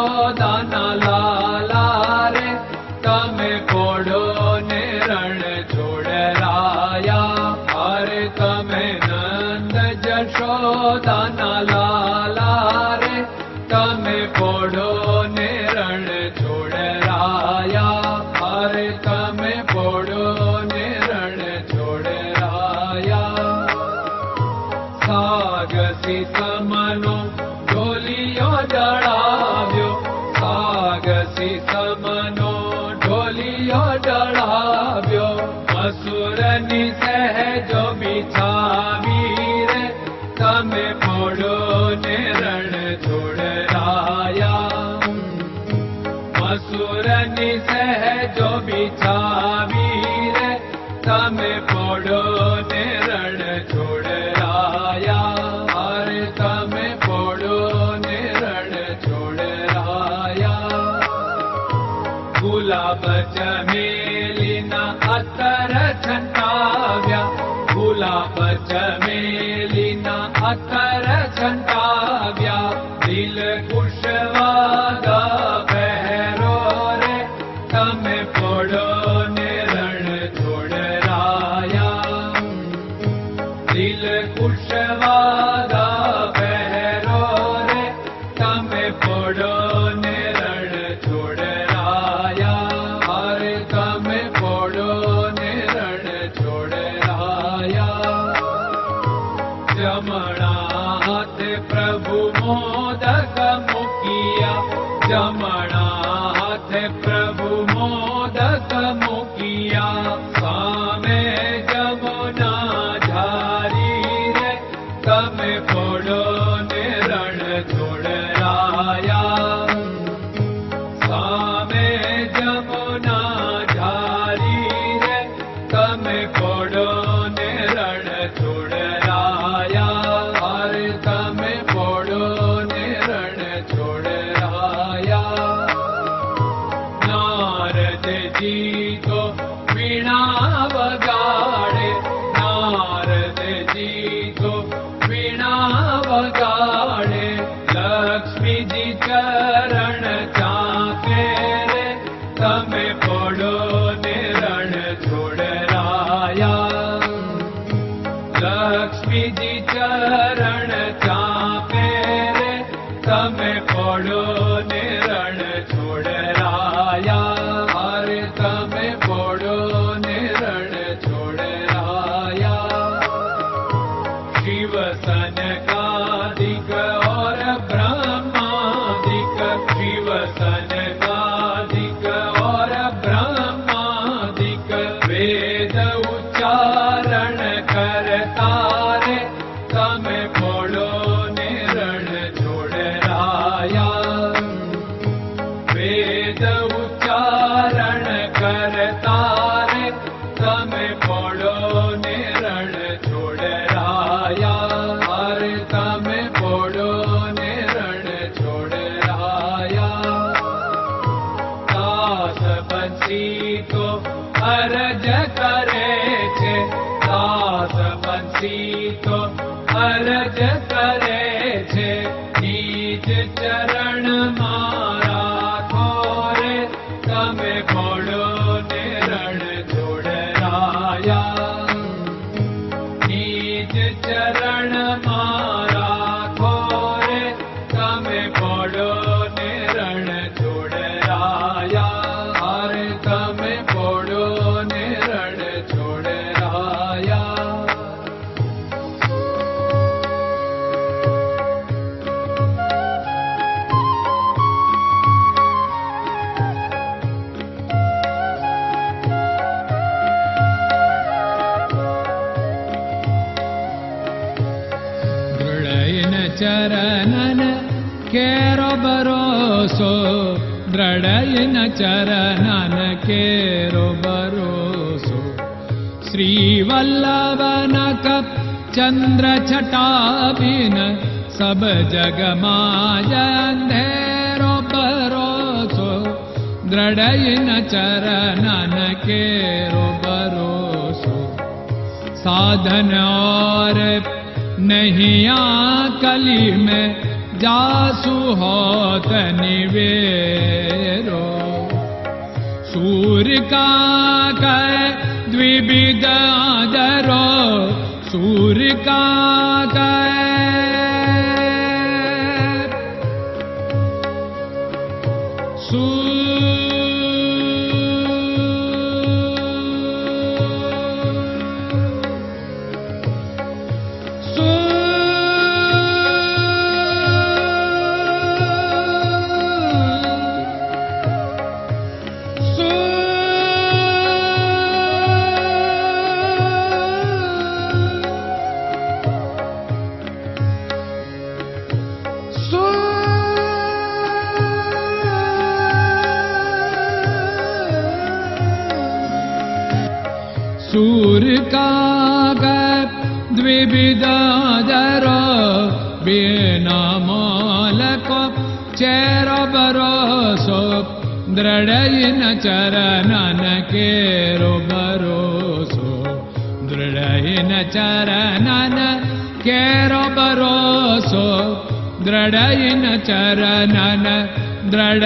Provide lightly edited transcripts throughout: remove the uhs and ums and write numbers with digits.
જશોદાના લાલા રે તમે પોડો ને રણ છોડરાયા. અરે તમે નંદ જશોદાના લાલા રે તમે પોડો ને રણ છોડરાયા. અરે તમે પોડો ને રણ છોડરાયા. સાગસી સમનો ઢોલિયો ડળાવ્યો, સાગસી સમનો ઢોલિયો ડળાવ્યો. મસૂરની સહેજો બિછાવી રે તમે પોડો ને રણ છોડરાયા. મસૂરની સહેજો બિછાવી રે તમે પોડો ને રણ છોડરાયા. અરે તમે પોડો ને રણ છોડરાયા. ગુલાબ ચમેલીના અત્તર છંટાવ્યા, ગુલાબ ચમેલીના અત્તર છંટાવ્યા. દિલ કુશવાદા પહેરો રે તમે પોડો ને રણ છોડરાયા. દિલ કુશવાદા પહેરો રે તમે પોડો ને રણ છોડરાયા. અરે તમે પોડો ને રણ છોડરાયા. જમણા હાથે પ્રભુ મોદક મૂકિયા, જમણા હાથે પ્રભુ મોદક મૂકિયા. સામે જમુના ઝારી રે તમે પોડો ને રણ છોડરાયા. સામે જમુના ઝારી રે તમે પોડો ને રણ છોડરાયા. અરે તમે પોડો ને રણ છોડરાયા. નારદજી તો વીણા વગાડે, નારદજી તો વીણા વગાડે. લક્ષ્મીજી ચરણ ચાકે રે તમે પોડો ને રણ છોડરાયા. લક્ષ્મીજી ચરણ ચાપે રે તમે પોડો ને રણ છોડરાયા. અરે તમે પોડો ને રણ છોડરાયા. શિવ સનકાદિક और ब्रह्मादिक, शिव सनकादिक और ब्रह्मादिक. वेद उच्चारण करता रे તમે પોડો ને રણ છોડરાયા. વેદ ઉચ્ચારણ કરતા રે તમે પોડો ને રણ છોડરાયા. અરે તમે પોડો ને રણ છોડરાયા. દાસ બંસી તો અરજ કરે છે, દાસ બંસી તો અરજ કરે છે. નીચ ચરણ મારા ખોરે તમે પોડો ને રણ છોડરાયા. નીચ ચરણ મારા ખોરે તમે પોડો ને રણ છોડરાયા. અરે તમે પોડો ને રણ છોડરાયા. ચરણન કેરો ભરોસો, દ્રઢયન ચરણન કેરો ભરોસો. શ્રી વલ્લભન કપ ચંદ્ર છટાબિન સબ જગમાં અંધેરો ભરોસો. દ્રઢયન ચરણન કેરો ભરોસો. साधन और नहीं कली में जासु होत निवेरो। सूर्य का कै द्विविध आदरो, सूर्य का कै सूर्य का द्विविधादरो, बिना मालको चेर भरोसो, दृढ़ चरणन केरो भरोसो, दृढ़ चरणन केरो भरोसो, दृढ़ चरणन, दृढ़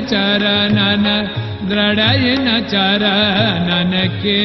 चरणन, दृढ़ चरणन के।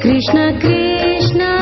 Krishna Krishna